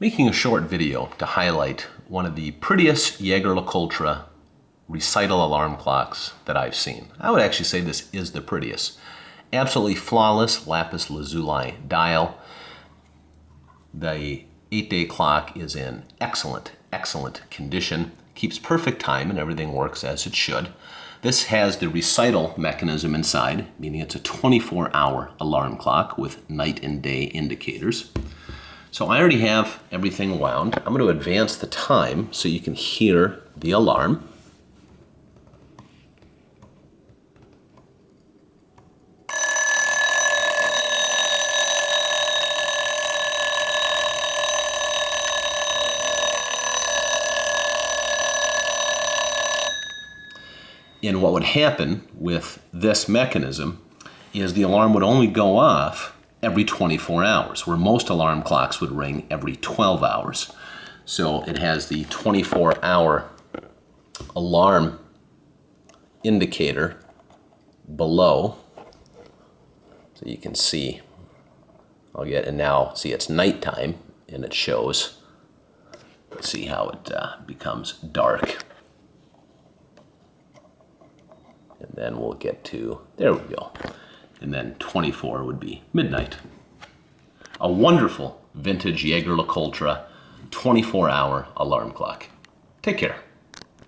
Making a short video to highlight one of the prettiest Jaeger LeCoultre recital alarm clocks that I've seen. I would actually say this is the prettiest. Absolutely flawless lapis lazuli dial. The 8-day clock is in excellent condition. Keeps perfect time and everything works as it should. This has the recital mechanism inside, meaning it's a 24-hour alarm clock with night and day indicators. So I already have everything wound. I'm going to advance the time so you can hear the alarm. And what would happen with this mechanism is the alarm would only go off every 24 hours, where most alarm clocks would ring every 12 hours. So it has the 24-hour alarm indicator below. So you can see, and now see it's nighttime and it shows. Let's see how it becomes dark. And then we'll get to, there we go. And then 24 would be midnight. A wonderful vintage Jaeger LeCoultre 24-hour alarm clock. Take care.